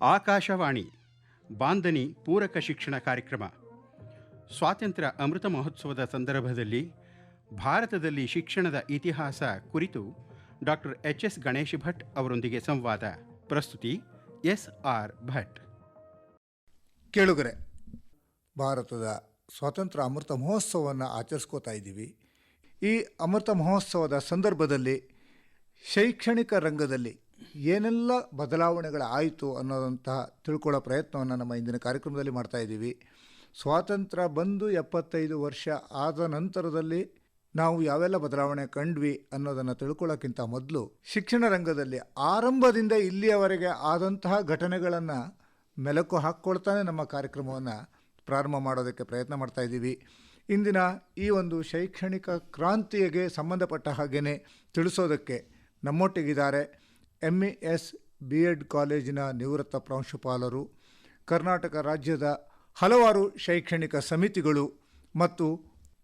ಆಕಾಶವಾಣಿ ಬಾಂಧನಿ ಪೂರಕ ಶಿಕ್ಷಣ ಕಾರ್ಯಕ್ರಮ. ಸ್ವಾತಂತ್ರ್ಯ ಅಮೃತ ಮಹೋತ್ಸವದ ಸಂದರ್ಭದಲ್ಲಿ ಭಾರತದಲ್ಲಿ ಶಿಕ್ಷಣದ ಇತಿಹಾಸ ಕುರಿತು ಡಾಕ್ಟರ್ ಎಚ್.ಎಸ್. ಗಣೇಶ್ ಭಟ್ ಅವರೊಂದಿಗೆ ಸಂವಾದ. ಪ್ರಸ್ತುತಿ ಎಸ್.ಆರ್. ಭಟ್. ಕೇಳುಗರೆ, ಭಾರತದ ಸ್ವಾತಂತ್ರ್ಯ ಅಮೃತ ಮಹೋತ್ಸವವನ್ನು ಆಚರಿಸ್ಕೋತಾ ಇದ್ದೀವಿ. ಈ ಅಮೃತ ಮಹೋತ್ಸವದ ಸಂದರ್ಭದಲ್ಲಿ ಶೈಕ್ಷಣಿಕ ರಂಗದಲ್ಲಿ ಏನೆಲ್ಲ ಬದಲಾವಣೆಗಳಾಯಿತು ಅನ್ನೋದಂತಹ ತಿಳ್ಕೊಳ್ಳೋ ಪ್ರಯತ್ನವನ್ನು ನಮ್ಮ ಇಂದಿನ ಕಾರ್ಯಕ್ರಮದಲ್ಲಿ ಮಾಡ್ತಾ ಇದ್ದೀವಿ. ಸ್ವಾತಂತ್ರ್ಯ ಬಂದು 75 ವರ್ಷ ಆದ ನಂತರದಲ್ಲಿ ನಾವು ಯಾವೆಲ್ಲ ಬದಲಾವಣೆ ಕಂಡ್ವಿ ಅನ್ನೋದನ್ನು ತಿಳ್ಕೊಳ್ಳೋಕ್ಕಿಂತ ಮೊದಲು ಶಿಕ್ಷಣ ರಂಗದಲ್ಲಿ ಆರಂಭದಿಂದ ಇಲ್ಲಿಯವರೆಗೆ ಆದಂತಹ ಘಟನೆಗಳನ್ನು ಮೆಲುಕು ಹಾಕ್ಕೊಳ್ತಾನೆ ನಮ್ಮ ಕಾರ್ಯಕ್ರಮವನ್ನು ಪ್ರಾರಂಭ ಮಾಡೋದಕ್ಕೆ ಪ್ರಯತ್ನ ಮಾಡ್ತಾ ಇದ್ದೀವಿ. ಇಂದಿನ ಈ ಒಂದು ಶೈಕ್ಷಣಿಕ ಕ್ರಾಂತಿಗೆ ಸಂಬಂಧಪಟ್ಟ ಹಾಗೆಯೇ ತಿಳಿಸೋದಕ್ಕೆ ನಮ್ಮೊಟ್ಟಿಗಿದ್ದಾರೆ MES B.Ed ಕಾಲೇಜಿನ ನಿವೃತ್ತ ಪ್ರಾಂಶುಪಾಲರು, ಕರ್ನಾಟಕ ರಾಜ್ಯದ ಹಲವಾರು ಶೈಕ್ಷಣಿಕ ಸಮಿತಿಗಳು ಮತ್ತು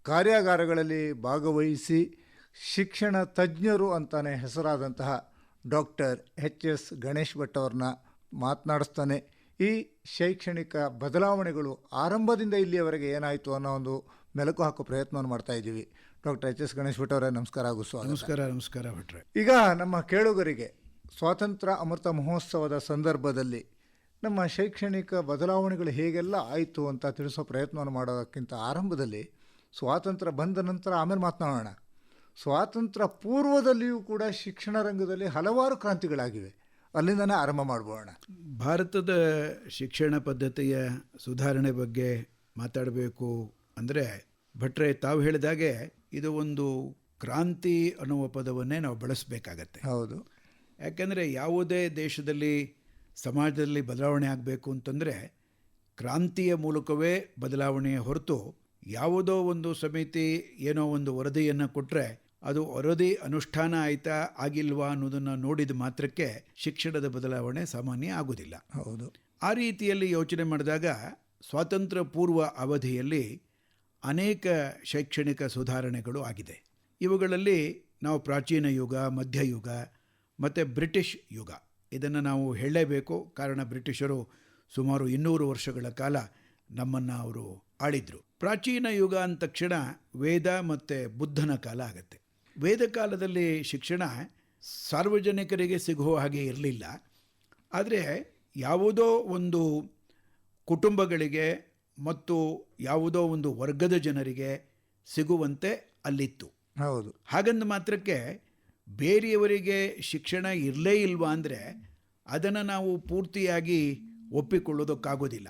ಕಾರ್ಯಾಗಾರಗಳಲ್ಲಿ ಭಾಗವಹಿಸಿ ಶಿಕ್ಷಣ ತಜ್ಞರು ಅಂತಾನೆ ಹೆಸರಾದಂತಹ ಡಾಕ್ಟರ್ ಎಚ್.ಎಸ್. ಗಣೇಶ್ ಭಟ್ ಅವ್ರನ್ನ ಮಾತನಾಡಿಸ್ತಾನೆ. ಈ ಶೈಕ್ಷಣಿಕ ಬದಲಾವಣೆಗಳು ಆರಂಭದಿಂದ ಇಲ್ಲಿಯವರೆಗೆ ಏನಾಯಿತು ಅನ್ನೋ ಒಂದು ಮೆಲುಕು ಹಾಕೋ ಪ್ರಯತ್ನವನ್ನು ಮಾಡ್ತಾ ಇದ್ದೀವಿ. ಡಾಕ್ಟರ್ ಎಚ್.ಎಸ್. ಗಣೇಶ್ ಭಟ್ ಅವರೇ, ನಮಸ್ಕಾರ. ನಮಸ್ಕಾರ ಭಟ್ರೆ. ಈಗ ನಮ್ಮ ಕೇಳುಗರಿಗೆ ಸ್ವಾತಂತ್ರ್ಯ ಅಮೃತ ಮಹೋತ್ಸವದ ಸಂದರ್ಭದಲ್ಲಿ ನಮ್ಮ ಶೈಕ್ಷಣಿಕ ಬದಲಾವಣೆಗಳು ಹೇಗೆಲ್ಲ ಆಯಿತು ಅಂತ ತಿಳಿಸೋ ಪ್ರಯತ್ನವನ್ನು ಮಾಡೋದಕ್ಕಿಂತ ಆರಂಭದಲ್ಲಿ ಸ್ವಾತಂತ್ರ್ಯ ಬಂದ ನಂತರ ಆಮೇಲೆ ಮಾತನಾಡೋಣ. ಸ್ವಾತಂತ್ರ್ಯ ಪೂರ್ವದಲ್ಲಿಯೂ ಕೂಡ ಶಿಕ್ಷಣ ರಂಗದಲ್ಲಿ ಹಲವಾರು ಕ್ರಾಂತಿಗಳಾಗಿವೆ. ಅಲ್ಲಿಂದನೇ ಆರಂಭ ಮಾಡ್ಬೋಣ. ಭಾರತದ ಶಿಕ್ಷಣ ಪದ್ಧತಿಯ ಸುಧಾರಣೆ ಬಗ್ಗೆ ಮಾತಾಡಬೇಕು ಅಂದರೆ ಭಟ್ರೆ, ತಾವು ಹೇಳಿದಾಗೆ ಇದು ಒಂದು ಕ್ರಾಂತಿ ಅನ್ನುವ ಪದವನ್ನೇ ನಾವು ಬಳಸಬೇಕಾಗತ್ತೆ. ಹೌದು. ಯಾಕೆಂದರೆ ಯಾವುದೇ ದೇಶದಲ್ಲಿ ಸಮಾಜದಲ್ಲಿ ಬದಲಾವಣೆ ಆಗಬೇಕು ಅಂತಂದರೆ ಕ್ರಾಂತಿಯ ಮೂಲಕವೇ ಬದಲಾವಣೆಯ ಹೊರತು ಯಾವುದೋ ಒಂದು ಸಮಿತಿ ಏನೋ ಒಂದು ವರದಿಯನ್ನು ಕೊಟ್ಟರೆ ಅದು ವರದಿ ಅನುಷ್ಠಾನ ಆಯಿತಾ ಆಗಿಲ್ವಾ ಅನ್ನೋದನ್ನು ನೋಡಿದ ಮಾತ್ರಕ್ಕೆ ಶಿಕ್ಷಣದ ಬದಲಾವಣೆ ಸಾಮಾನ್ಯ ಆಗೋದಿಲ್ಲ. ಹೌದು. ಆ ರೀತಿಯಲ್ಲಿ ಯೋಚನೆ ಮಾಡಿದಾಗ ಸ್ವಾತಂತ್ರ್ಯ ಪೂರ್ವ ಅವಧಿಯಲ್ಲಿ ಅನೇಕ ಶೈಕ್ಷಣಿಕ ಸುಧಾರಣೆಗಳು ಆಗಿದೆ. ಇವುಗಳಲ್ಲಿ ನಾವು ಪ್ರಾಚೀನ ಯುಗ, ಮಧ್ಯಯುಗ ಮತ್ತು ಬ್ರಿಟಿಷ್ ಯುಗ ಇದನ್ನು ನಾವು ಹೇಳಲೇಬೇಕು. ಕಾರಣ ಬ್ರಿಟಿಷರು ಸುಮಾರು 200 ವರ್ಷಗಳ ಕಾಲ ನಮ್ಮನ್ನು ಅವರು ಆಳಿದ್ರು. ಪ್ರಾಚೀನ ಯುಗ ಅಂದ ತಕ್ಷಣ ವೇದ ಮತ್ತು ಬುದ್ಧನ ಕಾಲ ಆಗುತ್ತೆ. ವೇದ ಕಾಲದಲ್ಲಿ ಶಿಕ್ಷಣ ಸಾರ್ವಜನಿಕರಿಗೆ ಸಿಗುವ ಹಾಗೆ ಇರಲಿಲ್ಲ. ಆದರೆ ಯಾವುದೋ ಒಂದು ಕುಟುಂಬಗಳಿಗೆ ಮತ್ತು ಯಾವುದೋ ಒಂದು ವರ್ಗದ ಜನರಿಗೆ ಸಿಗುವಂತೆ ಅಲ್ಲಿತ್ತು. ಹೌದು. ಹಾಗಂದ ಮಾತ್ರಕ್ಕೆ ಬೇರೆಯವರಿಗೆ ಶಿಕ್ಷಣ ಇರಲೇ ಇಲ್ವಾ ಅಂದರೆ ಅದನ್ನು ನಾವು ಪೂರ್ತಿಯಾಗಿ ಒಪ್ಪಿಕೊಳ್ಳೋದಕ್ಕಾಗೋದಿಲ್ಲ.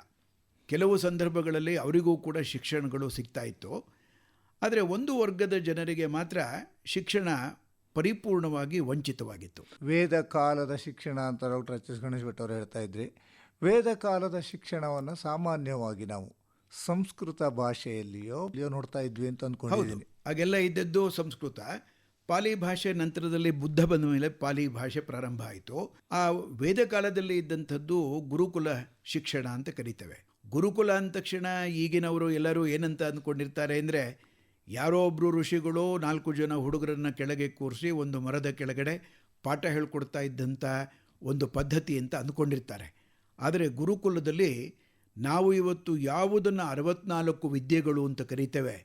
ಕೆಲವು ಸಂದರ್ಭಗಳಲ್ಲಿ ಅವರಿಗೂ ಕೂಡ ಶಿಕ್ಷಣಗಳು ಸಿಗ್ತಾ ಇತ್ತು. ಆದರೆ ಒಂದು ವರ್ಗದ ಜನರಿಗೆ ಮಾತ್ರ ಶಿಕ್ಷಣ ಪರಿಪೂರ್ಣವಾಗಿ ವಂಚಿತವಾಗಿತ್ತು. ವೇದ ಕಾಲದ ಶಿಕ್ಷಣ ಅಂತ ಡಾಕ್ಟರ್ ಎಚ್.ಎಸ್. ಗಣೇಶ್ ಭಟ್ ಅವರು ಹೇಳ್ತಾ ಇದ್ರಿ. ವೇದ ಕಾಲದ ಶಿಕ್ಷಣವನ್ನು ಸಾಮಾನ್ಯವಾಗಿ ನಾವು ಸಂಸ್ಕೃತ ಭಾಷೆಯಲ್ಲಿಯೋ ನೋಡ್ತಾ ಇದ್ವಿ ಅಂತ ಅಂದ್ಕೊಂಡಿದ್ದೀನಿ. ಹಾಗೆಲ್ಲ ಇದ್ದದ್ದು ಸಂಸ್ಕೃತ. ಪಾಲಿ ಭಾಷೆ ನಂತರದಲ್ಲಿ ಬುದ್ಧ ಬಂದ ಮೇಲೆ ಪಾಲಿ ಭಾಷೆ ಪ್ರಾರಂಭ ಆಯಿತು. ಆ ವೇದ ಕಾಲದಲ್ಲಿ ಇದ್ದಂಥದ್ದು ಗುರುಕುಲ ಶಿಕ್ಷಣ ಅಂತ ಕರೀತೇವೆ. ಗುರುಕುಲ ಅಂದ ತಕ್ಷಣ ಈಗಿನವರು ಎಲ್ಲರೂ ಏನಂತ ಅಂದ್ಕೊಂಡಿರ್ತಾರೆ ಅಂದರೆ ಯಾರೋ ಒಬ್ಬರು ಋಷಿಗಳು 4 ಜನ ಹುಡುಗರನ್ನು ಕೆಳಗೆ ಕೂರಿಸಿ ಒಂದು ಮರದ ಕೆಳಗಡೆ ಪಾಠ ಹೇಳ್ಕೊಡ್ತಾ ಇದ್ದಂಥ ಒಂದು ಪದ್ಧತಿ ಅಂತ ಅಂದ್ಕೊಂಡಿರ್ತಾರೆ. ಆದರೆ ಗುರುಕುಲದಲ್ಲಿ ನಾವು ಇವತ್ತು ಯಾವುದನ್ನು 64 ವಿದ್ಯೆಗಳು ಅಂತ ಕರೀತೇವೆ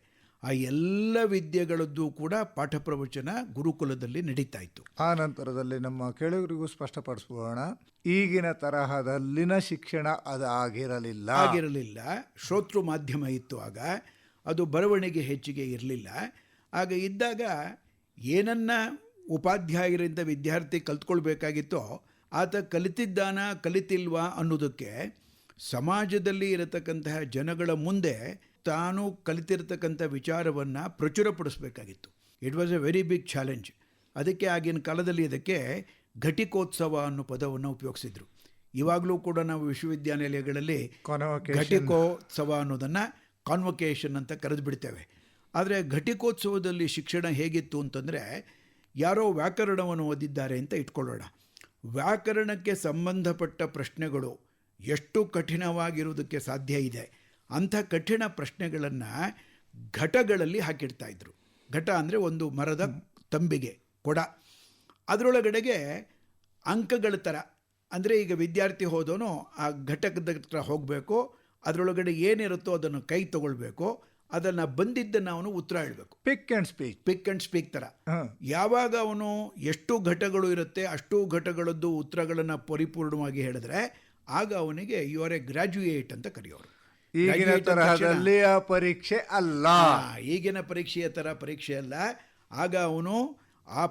ಆ ಎಲ್ಲ ವಿದ್ಯೆಗಳದ್ದು ಕೂಡ ಪಾಠ ಪ್ರವಚನ ಗುರುಕುಲದಲ್ಲಿ ನಡೀತಾ ಇತ್ತು. ಆ ನಂತರದಲ್ಲಿ ನಮ್ಮ ಕೇಳುಗರಿಗೂ ಸ್ಪಷ್ಟಪಡಿಸೋಣ, ಈಗಿನ ತರಹದಲ್ಲಿನ ಶಿಕ್ಷಣ ಅದು ಆಗಿರಲಿಲ್ಲ. ಶ್ರೋತೃ ಮಾಧ್ಯಮ ಇತ್ತು. ಆಗ ಅದು ಬರವಣಿಗೆ ಹೆಚ್ಚಿಗೆ ಇರಲಿಲ್ಲ. ಆಗ ಇದ್ದಾಗ ಏನನ್ನ ಉಪಾಧ್ಯಾಯರಿಂದ ವಿದ್ಯಾರ್ಥಿ ಕಲ್ತ್ಕೊಳ್ಬೇಕಾಗಿತ್ತೋ ಆತ ಕಲಿತಿದ್ದಾನ ಕಲಿತಿಲ್ವಾ ಅನ್ನೋದಕ್ಕೆ ಸಮಾಜದಲ್ಲಿ ಇರತಕ್ಕಂತಹ ಜನಗಳ ಮುಂದೆ ತಾನು ಕಲಿತಿರ್ತಕ್ಕಂಥ ವಿಚಾರವನ್ನು ಪ್ರಚುರಪಡಿಸಬೇಕಾಗಿತ್ತು. It was a very big challenge. ಅದಕ್ಕೆ ಆಗಿನ ಕಾಲದಲ್ಲಿ ಇದಕ್ಕೆ ಘಟಿಕೋತ್ಸವ ಅನ್ನೋ ಪದವನ್ನು ಉಪಯೋಗಿಸಿದ್ರು. ಇವಾಗಲೂ ಕೂಡ ನಾವು ವಿಶ್ವವಿದ್ಯಾನಿಲಯಗಳಲ್ಲಿ ಘಟಿಕೋತ್ಸವ ಅನ್ನೋದನ್ನು ಕಾನ್ವೊಕೇಶನ್ ಅಂತ ಕರೆದು ಬಿಡ್ತೇವೆ. ಆದರೆ ಘಟಿಕೋತ್ಸವದಲ್ಲಿ ಶಿಕ್ಷಣ ಹೇಗಿತ್ತು ಅಂತಂದರೆ, ಯಾರೋ ವ್ಯಾಕರಣವನ್ನು ಓದಿದ್ದಾರೆ ಅಂತ ಇಟ್ಕೊಳ್ಳೋಣ. ವ್ಯಾಕರಣಕ್ಕೆ ಸಂಬಂಧಪಟ್ಟ ಪ್ರಶ್ನೆಗಳು ಎಷ್ಟು ಕಠಿಣವಾಗಿರುವುದಕ್ಕೆ ಸಾಧ್ಯ ಇದೆ ಅಂಥ ಕಠಿಣ ಪ್ರಶ್ನೆಗಳನ್ನು ಘಟಗಳಲ್ಲಿ ಹಾಕಿಡ್ತಾಯಿದ್ರು. ಘಟ ಅಂದರೆ ಒಂದು ಮರದ ತಂಬಿಗೆ ಕೊಡ. ಅದರೊಳಗಡೆಗೆ ಅಂಕಗಳ ಥರ ಅಂದರೆ ಈಗ ವಿದ್ಯಾರ್ಥಿ ಹೋದವನು ಆ ಘಟಕದ ಹತ್ರ ಹೋಗಬೇಕು, ಅದರೊಳಗಡೆ ಏನಿರುತ್ತೋ ಅದನ್ನು ಕೈ ತಗೊಳ್ಬೇಕು, ಅದನ್ನು ಬಂದಿದ್ದನ್ನು ಅವನು ಉತ್ತರ ಹೇಳಬೇಕು. ಪಿಕ್ ಆ್ಯಂಡ್ ಸ್ಪೀಕ್ ಥರ. ಯಾವಾಗ ಅವನು ಎಷ್ಟು ಘಟಗಳು ಇರುತ್ತೆ ಅಷ್ಟು ಘಟಗಳದ್ದು ಉತ್ತರಗಳನ್ನು ಪರಿಪೂರ್ಣವಾಗಿ ಹೇಳಿದ್ರೆ ಆಗ ಅವನಿಗೆ ಯು ಆರ್ ಎ ಗ್ರ್ಯಾಜುಯೇಟ್ ಅಂತ ಕರೆಯೋರು. ಈಗಿನ ತರಹದಲ್ಲಿ ಆ ಪರೀಕ್ಷೆ ಅಲ್ಲ, ಈಗಿನ ಪರೀಕ್ಷೆಯ ಥರ ಪರೀಕ್ಷೆ ಅಲ್ಲ. ಆಗ ಅವನು ಆ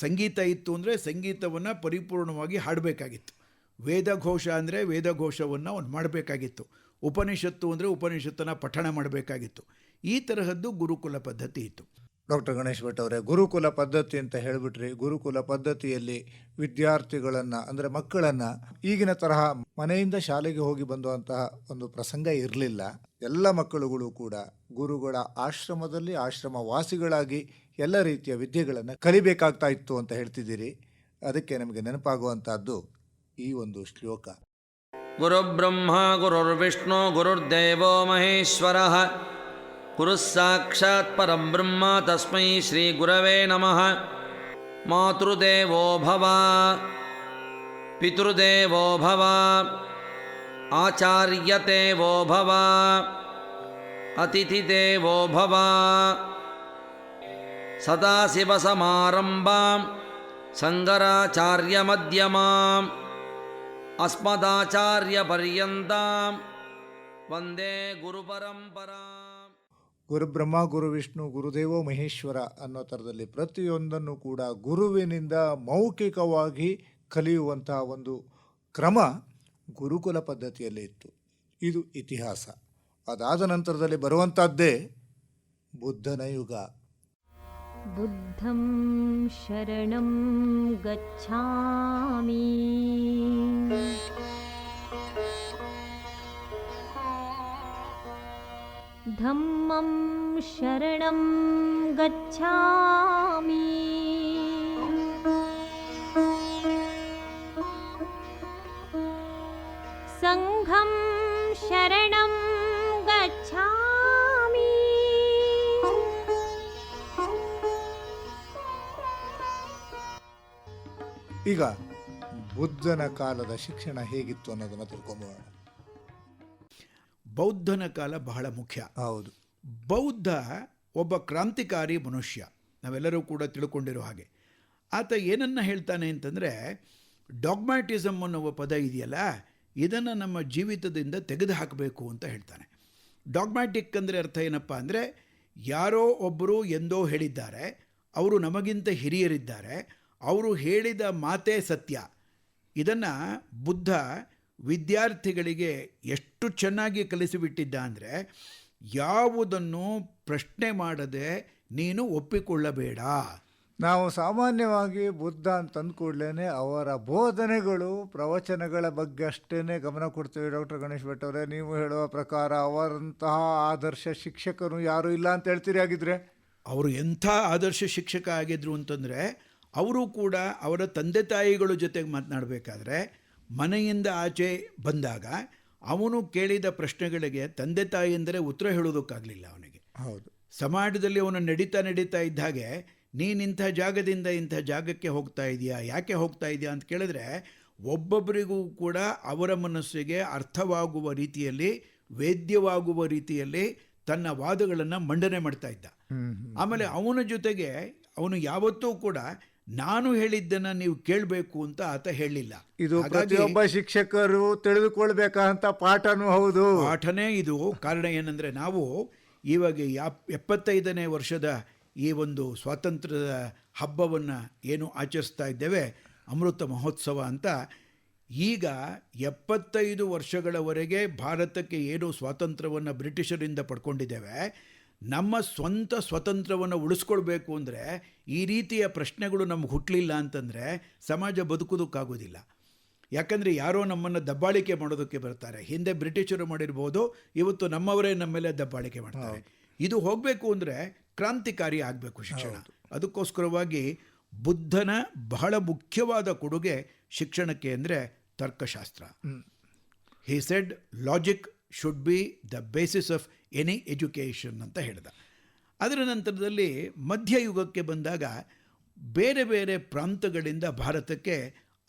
ಸಂಗೀತ ಇತ್ತು ಅಂದರೆ ಸಂಗೀತವನ್ನು ಪರಿಪೂರ್ಣವಾಗಿ ಹಾಡಬೇಕಾಗಿತ್ತು. ವೇದಘೋಷ ಅಂದರೆ ವೇದಘೋಷವನ್ನು ಅವನು ಮಾಡಬೇಕಾಗಿತ್ತು. ಉಪನಿಷತ್ತು ಅಂದರೆ ಉಪನಿಷತ್ತನ್ನು ಪಠಣ ಮಾಡಬೇಕಾಗಿತ್ತು. ಈ ತರಹದ್ದು ಗುರುಕುಲ ಪದ್ಧತಿ ಇತ್ತು. ಡಾಕ್ಟರ್ ಗಣೇಶ್ ಭಟ್ ಅವರೇ, ಗುರುಕುಲ ಪದ್ಧತಿ ಅಂತ ಹೇಳಿಬಿಟ್ರಿ. ಗುರುಕುಲ ಪದ್ಧತಿಯಲ್ಲಿ ವಿದ್ಯಾರ್ಥಿಗಳನ್ನು ಅಂದರೆ ಮಕ್ಕಳನ್ನು ಈಗಿನ ತರಹ ಮನೆಯಿಂದ ಶಾಲೆಗೆ ಹೋಗಿ ಬಂದುವಂತಹ ಒಂದು ಪ್ರಸಂಗ ಇರಲಿಲ್ಲ. ಎಲ್ಲ ಮಕ್ಕಳುಗಳು ಕೂಡ ಗುರುಗಳ ಆಶ್ರಮದಲ್ಲಿ ಆಶ್ರಮವಾಸಿಗಳಾಗಿ ಎಲ್ಲ ರೀತಿಯ ವಿದ್ಯೆಗಳನ್ನು ಕಲಿಬೇಕಾಗ್ತಾ ಇತ್ತು ಅಂತ ಹೇಳ್ತಿದ್ದೀರಿ. ಅದಕ್ಕೆ ನಮಗೆ ನೆನಪಾಗುವಂತಹದ್ದು ಈ ಒಂದು ಶ್ಲೋಕ. ಗುರುಬ್ರಹ್ಮ ಗುರುರ್ವಿಷ್ಣು ಗುರುರ್ದೇವೋ ಮಹೇಶ್ವರಃ ಗುರುಃ ಸಾಕ್ಷಾತ್ ಪರಬ್ರಹ್ಮ ತಸ್ಮೈ ಶ್ರೀ ಗುರವೇ ನಮಃ. ಮಾತೃದೇವೋ ಭವ ಪಿತೃದೇವೋ ಭವ ಆಚಾರ್ಯದೇವೋ ಭವ ಅತಿಥಿದೇವೋ ಭವ. ಸದಾಶಿವಸಮಾರಂಭಾಂ ಶಂಕರಾಚಾರ್ಯಮಧ್ಯಮಾಂ ಅಸ್ಮದಾಚಾರ್ಯಪರ್ಯಂತಾಂ ವಂದೇ ಗುರುಪರಂಪರಾಂ. ಗುರುಬ್ರಹ್ಮ ಗುರು ವಿಷ್ಣು ಗುರುದೇವೋ ಮಹೇಶ್ವರ ಅನ್ನೋ ಥರದಲ್ಲಿ ಪ್ರತಿಯೊಂದನ್ನು ಕೂಡ ಗುರುವಿನಿಂದ ಮೌಖಿಕವಾಗಿ ಕಲಿಯುವಂತಹ ಒಂದು ಕ್ರಮ ಗುರುಕುಲ ಪದ್ಧತಿಯಲ್ಲಿ ಇತ್ತು. ಇದು ಇತಿಹಾಸ. ಅದಾದ ನಂತರದಲ್ಲಿ ಬರುವಂಥದ್ದೇ ಬುದ್ಧನ ಯುಗ. ಬುದ್ಧಂ ಶರಣಂ ಗಚ್ಛಾಮಿ ಧಮ್ಮಂ ಶರಣಂ ಗಚ್ಛಾಮಿ ಸಂಘಂ ಶರಣಂ ಗಚ್ಛಾಮಿ. ಈಗ ಬುದ್ಧನ ಕಾಲದ ಶಿಕ್ಷಣ ಹೇಗಿತ್ತು ಅನ್ನೋದನ್ನು ತಿಳ್ಕೊಂಬೋಣ. ಬೌದ್ಧನ ಕಾಲ ಬಹಳ ಮುಖ್ಯ. ಹೌದು, ಬೌದ್ಧ ಒಬ್ಬ ಕ್ರಾಂತಿಕಾರಿ ಮನುಷ್ಯ, ನಾವೆಲ್ಲರೂ ಕೂಡ ತಿಳ್ಕೊಂಡಿರೋ ಹಾಗೆ. ಆತ ಏನನ್ನು ಹೇಳ್ತಾನೆ ಅಂತಂದರೆ, ಡಾಗ್ಮ್ಯಾಟಿಸಮ್ ಅನ್ನುವ ಪದ ಇದೆಯಲ್ಲ, ಇದನ್ನು ನಮ್ಮ ಜೀವಿತದಿಂದ ತೆಗೆದು ಹಾಕಬೇಕು ಅಂತ ಹೇಳ್ತಾನೆ. ಡಾಗ್ಮ್ಯಾಟಿಕ್ ಅಂದರೆ ಅರ್ಥ ಏನಪ್ಪ ಅಂದರೆ, ಯಾರೋ ಒಬ್ಬರು ಎಂದೋ ಹೇಳಿದ್ದಾರೆ, ಅವರು ನಮಗಿಂತ ಹಿರಿಯರಿದ್ದಾರೆ, ಅವರು ಹೇಳಿದ ಮಾತೇ ಸತ್ಯ. ಇದನ್ನು ಬುದ್ಧ ವಿದ್ಯಾರ್ಥಿಗಳಿಗೆ ಎಷ್ಟು ಚೆನ್ನಾಗಿ ಕಲಿಸಿಬಿಟ್ಟಿದ್ದ ಅಂದರೆ, ಯಾವುದನ್ನು ಪ್ರಶ್ನೆ ಮಾಡದೆ ನೀನು ಒಪ್ಪಿಕೊಳ್ಳಬೇಡ. ನಾವು ಸಾಮಾನ್ಯವಾಗಿ ಬುದ್ಧ ಅಂತಂದ ಕೂಡಲೇ ಅವರ ಬೋಧನೆಗಳು ಪ್ರವಚನಗಳ ಬಗ್ಗೆ ಅಷ್ಟೇ ಗಮನ ಕೊಡ್ತೇವೆ. ಡಾಕ್ಟರ್ ಗಣೇಶ್ ಭಟ್ ಅವರೇ, ನೀವು ಹೇಳುವ ಪ್ರಕಾರ ಅವರಂತಹ ಆದರ್ಶ ಶಿಕ್ಷಕರು ಯಾರೂ ಇಲ್ಲ ಅಂತ ಹೇಳ್ತೀರಿ. ಆಗಿದ್ರೆ ಅವರು ಎಂಥ ಆದರ್ಶ ಶಿಕ್ಷಕ ಆಗಿದ್ರು ಅಂತಂದರೆ, ಅವರು ಕೂಡ ಅವರ ತಂದೆ ತಾಯಿಗಳ ಜೊತೆಗೆ ಮಾತನಾಡಬೇಕಾದ್ರೆ ಮನೆಯಿಂದ ಆಚೆ ಬಂದಾಗ ಅವನು ಕೇಳಿದ ಪ್ರಶ್ನೆಗಳಿಗೆ ತಂದೆ ತಾಯಿಯಂದರೆ ಉತ್ತರ ಹೇಳೋದಕ್ಕಾಗಲಿಲ್ಲ ಅವನಿಗೆ. ಹೌದು, ಸಮಾಜದಲ್ಲಿ ಅವನು ನಡೀತಾ ಇದ್ದ ಹಾಗೆ, ನೀನಿಂಥ ಜಾಗದಿಂದ ಇಂಥ ಜಾಗಕ್ಕೆ ಹೋಗ್ತಾ ಇದೆಯಾ, ಯಾಕೆ ಹೋಗ್ತಾ ಇದೆಯಾ ಅಂತ ಕೇಳಿದ್ರೆ ಒಬ್ಬೊಬ್ಬರಿಗೂ ಕೂಡ ಅವರ ಮನಸ್ಸಿಗೆ ಅರ್ಥವಾಗುವ ರೀತಿಯಲ್ಲಿ, ವೇದ್ಯವಾಗುವ ರೀತಿಯಲ್ಲಿ ತನ್ನ ವಾದಗಳನ್ನು ಮಂಡನೆ ಮಾಡ್ತಾ ಇದ್ದ. ಆಮೇಲೆ ಅವನ ಜೊತೆಗೆ ಅವನು ಯಾವತ್ತೂ ಕೂಡ ನಾನು ಹೇಳಿದ್ದನ್ನು ನೀವು ಕೇಳಬೇಕು ಅಂತ ಆತ ಹೇಳಲಿಲ್ಲ. ಇದು ಪ್ರತಿಯೊಬ್ಬ ಶಿಕ್ಷಕರು ತಿಳಿದುಕೊಳ್ಬೇಕಂತ ಪಾಠನೂ ಹೌದು. ಪಾಠನೇ ಇದು. ಕಾರಣ ಏನಂದರೆ, ನಾವು ಇವಾಗ 75ನೇ ವರ್ಷದ ಈ ಒಂದು ಸ್ವಾತಂತ್ರ್ಯದ ಹಬ್ಬವನ್ನು ಏನು ಆಚರಿಸ್ತಾ ಇದ್ದೇವೆ, ಅಮೃತ ಮಹೋತ್ಸವ ಅಂತ. ಈಗ 75 ವರ್ಷಗಳವರೆಗೆ ಭಾರತಕ್ಕೆ ಏನು ಸ್ವಾತಂತ್ರ್ಯವನ್ನು ಬ್ರಿಟಿಷರಿಂದ ಪಡ್ಕೊಂಡಿದ್ದೇವೆ, ನಮ್ಮ ಸ್ವಂತ ಸ್ವತಂತ್ರವನ್ನು ಉಳಿಸ್ಕೊಳ್ಬೇಕು ಅಂದರೆ ಈ ರೀತಿಯ ಪ್ರಶ್ನೆಗಳು ನಮ್ಗೆ ಹುಟ್ಟಲಿಲ್ಲ ಅಂತಂದರೆ ಸಮಾಜ ಬದುಕೋದಕ್ಕಾಗೋದಿಲ್ಲ. ಯಾಕಂದರೆ ಯಾರೋ ನಮ್ಮನ್ನು ದಬ್ಬಾಳಿಕೆ ಮಾಡೋದಕ್ಕೆ ಬರ್ತಾರೆ. ಹಿಂದೆ ಬ್ರಿಟಿಷರು ಮಾಡಿರ್ಬೋದು, ಇವತ್ತು ನಮ್ಮವರೇ ನಮ್ಮ ಮೇಲೆ ದಬ್ಬಾಳಿಕೆ ಮಾಡ್ತಾರೆ. ಇದು ಹೋಗಬೇಕು ಅಂದರೆ ಕ್ರಾಂತಿಕಾರಿ ಆಗಬೇಕು ಶಿಕ್ಷಣ. ಅದಕ್ಕೋಸ್ಕರವಾಗಿ ಬುದ್ಧನ ಬಹಳ ಮುಖ್ಯವಾದ ಕೊಡುಗೆ ಶಿಕ್ಷಣಕ್ಕೆ ಅಂದರೆ ತರ್ಕಶಾಸ್ತ್ರ. He said logic should be the basis of any education ಅಂತ ಹೇಳಿದ. ಅದರ ನಂತರದಲ್ಲಿ ಮಧ್ಯಯುಗಕ್ಕೆ ಬಂದಾಗ ಬೇರೆ ಬೇರೆ ಪ್ರಾಂತಗಳಿಂದ ಭಾರತಕ್ಕೆ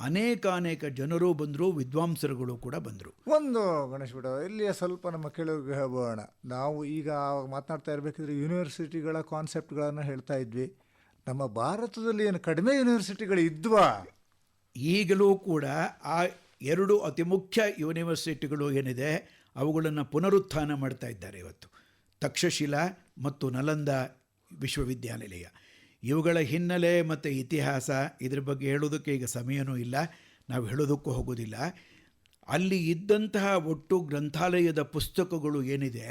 ಅನೇಕಾನೇಕ ಜನರು ಬಂದರು, ವಿದ್ವಾಂಸರುಗಳು ಕೂಡ ಬಂದರು. ಒಂದು ಗಣೇಶ್ ಬಿಡ ಇಲ್ಲಿಯ ಸ್ವಲ್ಪ ನಮ್ಮ ಕೇಳೋರಿಗೆ ಹೇಳೋಣ. ನಾವು ಈಗ ಮಾತನಾಡ್ತಾ ಇರಬೇಕಿದ್ರೆ ಯೂನಿವರ್ಸಿಟಿಗಳ ಕಾನ್ಸೆಪ್ಟ್ಗಳನ್ನು ಹೇಳ್ತಾ ಇದ್ವಿ. ನಮ್ಮ ಭಾರತದಲ್ಲಿ ಏನು ಕಡಿಮೆ ಯೂನಿವರ್ಸಿಟಿಗಳು ಇದ್ವಾ? ಈಗಲೂ ಕೂಡ ಆ 2 ಅತಿ ಮುಖ್ಯ ಯೂನಿವರ್ಸಿಟಿಗಳು ಏನಿದೆ ಅವುಗಳನ್ನು ಪುನರುತ್ಥಾನ ಮಾಡ್ತಾ ಇದ್ದಾರೆ ಇವತ್ತು. ತಕ್ಷಶಿಲಾ ಮತ್ತು ನಲಂದ ವಿಶ್ವವಿದ್ಯಾನಿಲಯ. ಇವುಗಳ ಹಿನ್ನೆಲೆ ಮತ್ತು ಇತಿಹಾಸ ಇದ್ರ ಬಗ್ಗೆ ಹೇಳೋದಕ್ಕೆ ಈಗ ಸಮಯನೂ ಇಲ್ಲ, ನಾವು ಹೇಳೋದಕ್ಕೂ ಹೋಗೋದಿಲ್ಲ. ಅಲ್ಲಿ ಇದ್ದಂತಹ ಒಟ್ಟು ಗ್ರಂಥಾಲಯದ ಪುಸ್ತಕಗಳು ಏನಿದೆ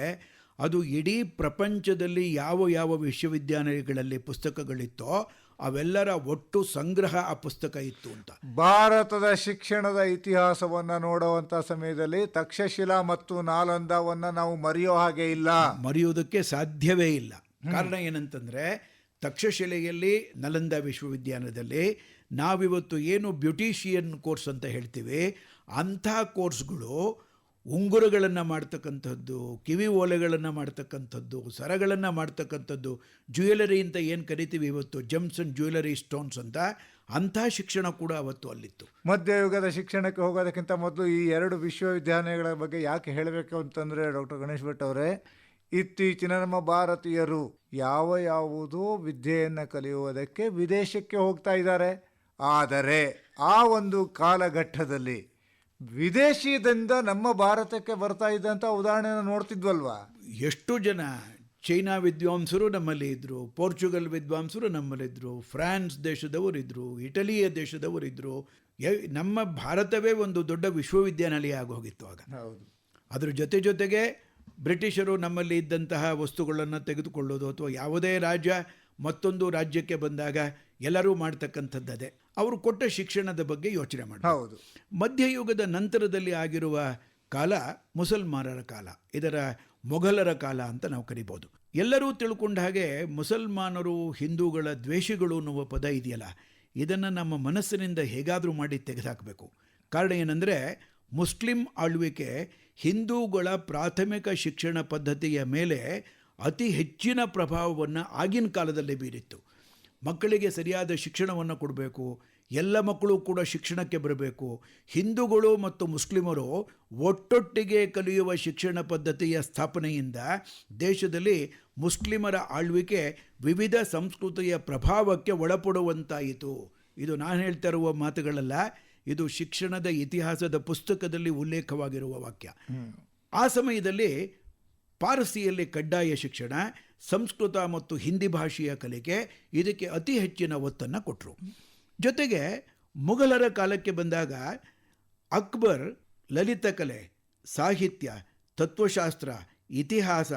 ಅದು ಇಡೀ ಪ್ರಪಂಚದಲ್ಲಿ ಯಾವ ಯಾವ ವಿಶ್ವವಿದ್ಯಾನಿಲಯಗಳಲ್ಲಿ ಪುಸ್ತಕಗಳಿತ್ತೋ ಅವೆಲ್ಲರ ಒಟ್ಟು ಸಂಗ್ರಹ ಆ ಪುಸ್ತಕ ಇತ್ತು ಅಂತ. ಭಾರತದ ಶಿಕ್ಷಣದ ಇತಿಹಾಸವನ್ನು ನೋಡುವಂಥ ಸಮಯದಲ್ಲಿ ತಕ್ಷಶಿಲಾ ಮತ್ತು ನಾಲಂದವನ್ನು ನಾವು ಮರೆಯೋ ಹಾಗೆ ಇಲ್ಲ, ಮರೆಯೋದಕ್ಕೆ ಸಾಧ್ಯವೇ ಇಲ್ಲ. ಕಾರಣ ಏನಂತಂದರೆ ತಕ್ಷಶಿಲೆಯಲ್ಲಿ ನಲಂದ ವಿಶ್ವವಿದ್ಯಾಲಯದಲ್ಲಿ ನಾವಿವತ್ತು ಏನು ಬ್ಯೂಟಿಷಿಯನ್ ಕೋರ್ಸ್ ಅಂತ ಹೇಳ್ತೀವಿ, ಅಂಥ ಕೋರ್ಸ್ಗಳು ಉಂಗುರಗಳನ್ನು ಮಾಡ್ತಕ್ಕಂಥದ್ದು, ಕಿವಿ ಓಲೆಗಳನ್ನು ಮಾಡ್ತಕ್ಕಂಥದ್ದು, ಸರಗಳನ್ನು ಮಾಡ್ತಕ್ಕಂಥದ್ದು, ಜ್ಯುವೆಲರಿ ಅಂತ ಏನು ಕರಿತೀವಿ ಇವತ್ತು, ಜೆಮ್ಸ್ ಆ್ಯಂಡ್ ಜ್ಯುವೆಲರಿ ಸ್ಟೋನ್ಸ್ ಅಂತ, ಅಂಥ ಶಿಕ್ಷಣ ಕೂಡ ಅವತ್ತು ಅಲ್ಲಿತ್ತು. ಮಧ್ಯಯುಗದ ಶಿಕ್ಷಣಕ್ಕೆ ಹೋಗೋದಕ್ಕಿಂತ ಮೊದಲು ಈ 2 ವಿಶ್ವವಿದ್ಯಾಲಯಗಳ ಬಗ್ಗೆ ಯಾಕೆ ಹೇಳಬೇಕು ಅಂತಂದರೆ ಡಾಕ್ಟರ್ ಗಣೇಶ್ ಭಟ್ ಅವರೇ, ಇತ್ತೀಚಿನ ನಮ್ಮ ಭಾರತೀಯರು ಯಾವುದೋ ವಿದ್ಯೆಯನ್ನು ಕಲಿಯುವುದಕ್ಕೆ ವಿದೇಶಕ್ಕೆ ಹೋಗ್ತಾ ಇದ್ದಾರೆ. ಆದರೆ ಆ ಒಂದು ಕಾಲಘಟ್ಟದಲ್ಲಿ ವಿದೇಶಿಯಿಂದ ನಮ್ಮ ಭಾರತಕ್ಕೆ ಬರ್ತಾ ಇದ್ದಂಥ ಉದಾಹರಣೆನ ನೋಡ್ತಿದ್ವಲ್ವಾ? ಎಷ್ಟು ಜನ ಚೈನಾ ವಿದ್ವಾಂಸರು ನಮ್ಮಲ್ಲಿ ಇದ್ದರು, ಪೋರ್ಚುಗಲ್ ವಿದ್ವಾಂಸರು ನಮ್ಮಲ್ಲಿದ್ದರು, ಫ್ರಾನ್ಸ್ ದೇಶದವರಿದ್ದರು, ಇಟಲಿಯ ದೇಶದವರಿದ್ದರು. ನಮ್ಮ ಭಾರತವೇ ಒಂದು ದೊಡ್ಡ ವಿಶ್ವವಿದ್ಯಾನಿಲಯ ಆಗೋಗಿತ್ತು ಆಗ. ಹೌದು. ಅದ್ರ ಜೊತೆಗೆ ಬ್ರಿಟಿಷರು ನಮ್ಮಲ್ಲಿ ಇದ್ದಂತಹ ವಸ್ತುಗಳನ್ನು ತೆಗೆದುಕೊಳ್ಳೋದು ಅಥವಾ ಯಾವುದೇ ರಾಜ್ಯ ಮತ್ತೊಂದು ರಾಜ್ಯಕ್ಕೆ ಬಂದಾಗ ಎಲ್ಲರೂ ಮಾಡ್ತಕ್ಕಂಥದ್ದದೇ. ಅವರು ಕೊಟ್ಟ ಶಿಕ್ಷಣದ ಬಗ್ಗೆ ಯೋಚನೆ ಮಾಡಿ. ಹೌದು. ಮಧ್ಯಯುಗದ ನಂತರದಲ್ಲಿ ಆಗಿರುವ ಕಾಲ ಮುಸಲ್ಮಾನರ ಕಾಲ, ಇದರ ಮೊಘಲರ ಕಾಲ ಅಂತ ನಾವು ಕರಿಬೋದು. ಎಲ್ಲರೂ ತಿಳ್ಕೊಂಡ ಹಾಗೆ ಮುಸಲ್ಮಾನರು ಹಿಂದೂಗಳ ದ್ವೇಷಿಗಳು ಅನ್ನುವ ಪದ ಇದೆಯಲ್ಲ, ಇದನ್ನು ನಮ್ಮ ಮನಸ್ಸಿನಿಂದ ಹೇಗಾದರೂ ಮಾಡಿ ತೆಗೆದುಹಾಕಬೇಕು. ಕಾರಣ ಏನಂದರೆ ಮುಸ್ಲಿಂ ಆಳ್ವಿಕೆ ಹಿಂದೂಗಳ ಪ್ರಾಥಮಿಕ ಶಿಕ್ಷಣ ಪದ್ಧತಿಯ ಮೇಲೆ ಅತಿ ಹೆಚ್ಚಿನ ಪ್ರಭಾವವನ್ನು ಆಗಿನ ಕಾಲದಲ್ಲೇ ಬೀರಿತ್ತು. ಮಕ್ಕಳಿಗೆ ಸರಿಯಾದ ಶಿಕ್ಷಣವನ್ನು ಕೊಡಬೇಕು, ಎಲ್ಲ ಮಕ್ಕಳು ಕೂಡ ಶಿಕ್ಷಣಕ್ಕೆ ಬರಬೇಕು. ಹಿಂದೂಗಳು ಮತ್ತು ಮುಸ್ಲಿಮರು ಒಟ್ಟೊಟ್ಟಿಗೆ ಕಲಿಯುವ ಶಿಕ್ಷಣ ಪದ್ಧತಿಯ ಸ್ಥಾಪನೆಯಿಂದ ದೇಶದಲ್ಲಿ ಮುಸ್ಲಿಮರ ಆಳ್ವಿಕೆ ವಿವಿಧ ಸಂಸ್ಕೃತಿಯ ಪ್ರಭಾವಕ್ಕೆ ಒಳಪಡುವಂತಾಯಿತು. ಇದು ನಾನು ಹೇಳ್ತಾ ಇರುವ ಮಾತುಗಳಲ್ಲ, ಇದು ಶಿಕ್ಷಣದ ಇತಿಹಾಸದ ಪುಸ್ತಕದಲ್ಲಿ ಉಲ್ಲೇಖವಾಗಿರುವ ವಾಕ್ಯ. ಆ ಸಮಯದಲ್ಲಿ ಪಾರಸಿಯಲ್ಲಿ ಕಡ್ಡಾಯ ಶಿಕ್ಷಣ, ಸಂಸ್ಕೃತ ಮತ್ತು ಹಿಂದಿ ಭಾಷೆಯ ಕಲಿಕೆ, ಇದಕ್ಕೆ ಅತಿ ಹೆಚ್ಚಿನ ಒತ್ತನ್ನು ಕೊಟ್ಟರು. ಜೊತೆಗೆ ಮುಘಲರ ಕಾಲಕ್ಕೆ ಬಂದಾಗ ಅಕ್ಬರ್ ಲಲಿತಕಲೆ, ಸಾಹಿತ್ಯ, ತತ್ವಶಾಸ್ತ್ರ, ಇತಿಹಾಸ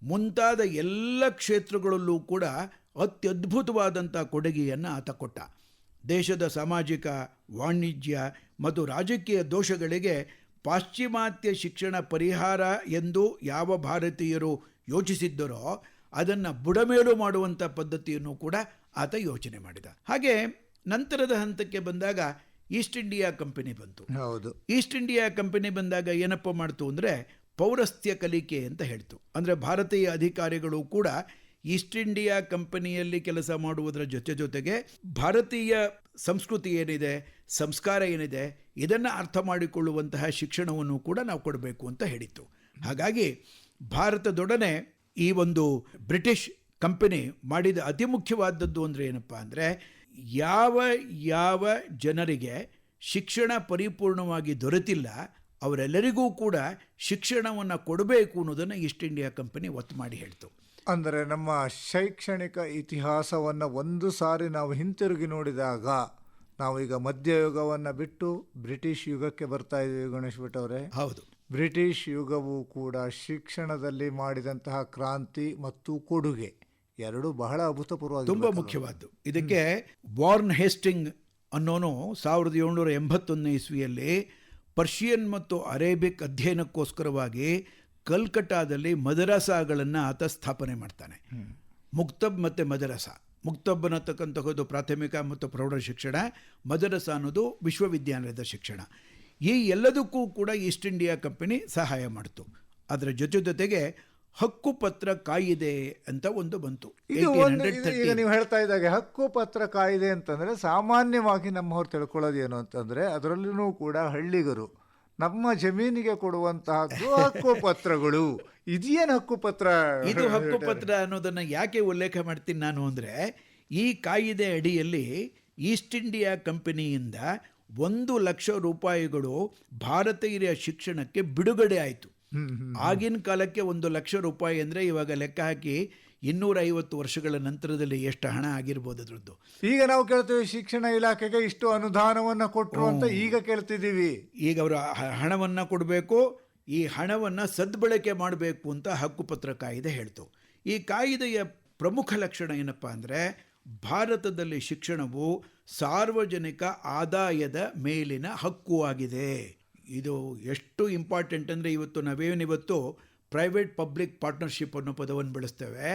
ಮುಂತಾದ ಎಲ್ಲ ಕ್ಷೇತ್ರಗಳಲ್ಲೂ ಕೂಡ ಅತ್ಯದ್ಭುತವಾದಂಥ ಕೊಡುಗೆಯನ್ನು ಆತ ಕೊಟ್ಟ. ದೇಶದ ಸಾಮಾಜಿಕ, ವಾಣಿಜ್ಯ ಮತ್ತು ರಾಜಕೀಯ ದೋಷಗಳಿಗೆ ಪಾಶ್ಚಿಮಾತ್ಯ ಶಿಕ್ಷಣ ಪರಿಹಾರ ಎಂದು ಯಾವ ಭಾರತೀಯರು ಯೋಚಿಸಿದ್ದರೋ ಅದನ್ನು ಬುಡಮೇಲು ಮಾಡುವಂಥ ಪದ್ಧತಿಯನ್ನು ಕೂಡ ಆತ ಯೋಚನೆ ಮಾಡಿದ. ಹಾಗೆ ನಂತರದ ಹಂತಕ್ಕೆ ಬಂದಾಗ ಈಸ್ಟ್ ಇಂಡಿಯಾ ಕಂಪನಿ ಬಂತು. ಹೌದು. ಈಸ್ಟ್ ಇಂಡಿಯಾ ಕಂಪನಿ ಬಂದಾಗ ಏನಪ್ಪ ಮಾಡ್ತು ಅಂದರೆ ಪೌರಸ್ತ್ಯ ಕಲಿಕೆ ಅಂತ ಹೇಳ್ತು. ಅಂದರೆ ಭಾರತೀಯ ಅಧಿಕಾರಿಗಳು ಕೂಡ ಈಸ್ಟ್ ಇಂಡಿಯಾ ಕಂಪನಿಯಲ್ಲಿ ಕೆಲಸ ಮಾಡುವುದರ ಜೊತೆಗೆ ಭಾರತೀಯ ಸಂಸ್ಕೃತಿ ಏನಿದೆ, ಸಂಸ್ಕಾರ ಏನಿದೆ, ಇದನ್ನು ಅರ್ಥ ಮಾಡಿಕೊಳ್ಳುವಂತಹ ಶಿಕ್ಷಣವನ್ನು ಕೂಡ ನಾವು ಕೊಡಬೇಕು ಅಂತ ಹೇಳಿತ್ತು. ಹಾಗಾಗಿ ಭಾರತದೊಡನೆ ಈ ಒಂದು ಬ್ರಿಟಿಷ್ ಕಂಪನಿ ಮಾಡಿದ ಅತಿ ಮುಖ್ಯವಾದದ್ದು ಅಂದರೆ ಏನಪ್ಪ ಅಂದರೆ, ಯಾವ ಜನರಿಗೆ ಶಿಕ್ಷಣ ಪರಿಪೂರ್ಣವಾಗಿ ದೊರೆತಿಲ್ಲ ಅವರೆಲ್ಲರಿಗೂ ಕೂಡ ಶಿಕ್ಷಣವನ್ನು ಕೊಡಬೇಕು ಅನ್ನೋದನ್ನು ಈಸ್ಟ್ ಇಂಡಿಯಾ ಕಂಪನಿ ಒತ್ತು ಮಾಡಿ ಹೇಳ್ತು. ಅಂದರೆ ನಮ್ಮ ಶೈಕ್ಷಣಿಕ ಇತಿಹಾಸವನ್ನು ಒಂದು ಸಾರಿ ನಾವು ಹಿಂತಿರುಗಿ ನೋಡಿದಾಗ ನಾವೀಗ ಮಧ್ಯಯುಗವನ್ನು ಬಿಟ್ಟು ಬ್ರಿಟಿಷ್ ಯುಗಕ್ಕೆ ಬರ್ತಾ ಇದ್ದೀವಿ ಗಣೇಶ್ ಭಟ್ ಅವರೇ. ಹೌದು. ಬ್ರಿಟಿಷ್ ಯುಗವು ಕೂಡ ಶಿಕ್ಷಣದಲ್ಲಿ ಮಾಡಿದಂತಹ ಕ್ರಾಂತಿ ಮತ್ತು ಕೊಡುಗೆ ಎರಡು ಬಹಳ ಅಭೂತಪೂರ್ವ, ತುಂಬ ಮುಖ್ಯವಾದ್ದು. ಇದಕ್ಕೆ ವಾರ್ನ್ ಹೇಸ್ಟಿಂಗ್ ಅನ್ನೋನು 1781 ಇಸ್ವಿಯಲ್ಲಿ ಪರ್ಷಿಯನ್ ಮತ್ತು ಅರೇಬಿಕ್ ಅಧ್ಯಯನಕ್ಕೋಸ್ಕರವಾಗಿ ಕಲ್ಕಟ್ಟಾದಲ್ಲಿ ಮದರಸಾಗಳನ್ನು ಆತ ಸ್ಥಾಪನೆ ಮಾಡ್ತಾನೆ. ಮುಕ್ತಬ್ ಮತ್ತು ಮದರಸ. ಮುಕ್ತಬ್ ಅನ್ನತಕ್ಕಂಥದ್ದು ಪ್ರಾಥಮಿಕ ಮತ್ತು ಪ್ರೌಢ ಶಿಕ್ಷಣ, ಮದರಸ ಅನ್ನೋದು ವಿಶ್ವವಿದ್ಯಾಲಯದ ಶಿಕ್ಷಣ. ಈ ಎಲ್ಲದಕ್ಕೂ ಕೂಡ ಈಸ್ಟ್ ಇಂಡಿಯಾ ಕಂಪನಿ ಸಹಾಯ ಮಾಡಿತು. ಅದರ ಜೊತೆಗೆ ಹಕ್ಕುಪತ್ರ ಕಾಯಿದೆ ಅಂತ ಒಂದು ಬಂತು. ಇದು ಒಂದು 1813. ಈಗ ನೀವು ಹೇಳ್ತಾ ಇದ್ದಾಗೆ ಹಕ್ಕು ಪತ್ರ ಕಾಯಿದೆ ಅಂತಂದರೆ ಸಾಮಾನ್ಯವಾಗಿ ನಮ್ಮವ್ರು ತಿಳ್ಕೊಳ್ಳೋದು ಏನು ಅಂತಂದರೆ ಅದರಲ್ಲೂ ಕೂಡ ಹಳ್ಳಿಗರು ನಮ್ಮ ಜಮೀನಿಗೆ ಕೊಡುವಂತಹದ್ದು ಹಕ್ಕುಪತ್ರಗಳು. ಇದೇನು ಹಕ್ಕುಪತ್ರ? ಇದು ಹಕ್ಕುಪತ್ರ ಅನ್ನೋದನ್ನು ಯಾಕೆ ಉಲ್ಲೇಖ ಮಾಡ್ತೀನಿ ನಾನು ಅಂದರೆ, ಈ ಕಾಯಿದೆ ಅಡಿಯಲ್ಲಿ ಈಸ್ಟ್ ಇಂಡಿಯಾ ಕಂಪನಿಯಿಂದ 1,00,000 ರೂಪಾಯಿಗಳು ಭಾರತೀಯರ ಶಿಕ್ಷಣಕ್ಕೆ ಬಿಡುಗಡೆ ಆಯಿತು. ಆಗಿನ ಕಾಲಕ್ಕೆ 1,00,000 ರೂಪಾಯಿ ಅಂದರೆ ಇವಾಗ ಲೆಕ್ಕ ಹಾಕಿ 250 ವರ್ಷಗಳ ನಂತರದಲ್ಲಿ ಎಷ್ಟು ಹಣ ಆಗಿರ್ಬೋದು ಅದರದ್ದು. ಈಗ ನಾವು ಕೇಳ್ತೀವಿ ಶಿಕ್ಷಣ ಇಲಾಖೆಗೆ ಇಷ್ಟು ಅನುದಾನವನ್ನು ಕೊಟ್ಟರು ಅಂತ ಈಗ ಕೇಳ್ತಿದ್ದೀವಿ. ಈಗ ಅವರು ಹಣವನ್ನು ಕೊಡಬೇಕು, ಈ ಹಣವನ್ನು ಸದ್ಬಳಕೆ ಮಾಡಬೇಕು ಅಂತ ಹಕ್ಕುಪತ್ರ ಕಾಯಿದೆ ಹೇಳ್ತು. ಈ ಕಾಯಿದೆಯ ಪ್ರಮುಖ ಲಕ್ಷಣ ಏನಪ್ಪ ಅಂದರೆ, ಭಾರತದಲ್ಲಿ ಶಿಕ್ಷಣವು ಸಾರ್ವಜನಿಕ ಆದಾಯದ ಮೇಲಿನ ಹಕ್ಕು ಆಗಿದೆ. ಇದು ಎಷ್ಟು ಇಂಪಾರ್ಟೆಂಟ್ ಅಂದರೆ, ಇವತ್ತು ನಾವೇನಿವತ್ತು ಪ್ರೈವೇಟ್ ಪಬ್ಲಿಕ್ ಪಾರ್ಟ್ನರ್ಶಿಪ್ ಅನ್ನೋ ಪದವನ್ನು ಬಳಸ್ತೇವೆ,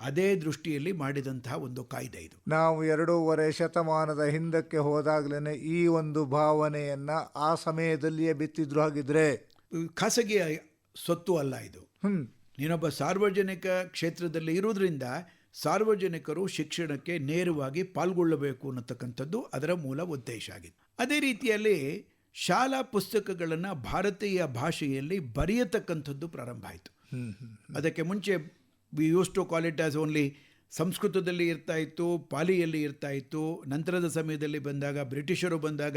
ಅದೇ ದೃಷ್ಟಿಯಲ್ಲಿ ಮಾಡಿದಂತಹ ಒಂದು ಕಾಯ್ದೆ ಇದು. ನಾವು 2.5 ಶತಮಾನದ ಹಿಂದಕ್ಕೆ ಹೋದಾಗಲೇ ಈ ಒಂದು ಭಾವನೆಯನ್ನು ಆ ಸಮಯದಲ್ಲಿಯೇ ಬಿತ್ತಿದ್ರು. ಹಾಗಿದ್ರೆ ಖಾಸಗಿ ಸ್ವತ್ತು ಅಲ್ಲ ಇದು. ನೀನೊಬ್ಬ ಸಾರ್ವಜನಿಕ ಕ್ಷೇತ್ರದಲ್ಲಿ ಇರುವುದರಿಂದ ಸಾರ್ವಜನಿಕರು ಶಿಕ್ಷಣಕ್ಕೆ ನೇರವಾಗಿ ಪಾಲ್ಗೊಳ್ಳಬೇಕು ಅನ್ನತಕ್ಕಂಥದ್ದು ಅದರ ಮೂಲ ಉದ್ದೇಶ ಆಗಿದೆ. ಅದೇ ರೀತಿಯಲ್ಲಿ ಶಾಲಾ ಪುಸ್ತಕಗಳನ್ನು ಭಾರತೀಯ ಭಾಷೆಯಲ್ಲಿ ಬರೆಯತಕ್ಕಂಥದ್ದು ಪ್ರಾರಂಭ ಆಯಿತು. ಅದಕ್ಕೆ ಮುಂಚೆ we use to call it as only ಸಂಸ್ಕೃತದಲ್ಲಿ ಇರ್ತಾ ಇತ್ತು, ಪಾಲಿಯಲ್ಲಿ ಇರ್ತಾ ಇತ್ತು. ನಂತರದ ಸಮಯದಲ್ಲಿ ಬಂದಾಗ, ಬ್ರಿಟಿಷರು ಬಂದಾಗ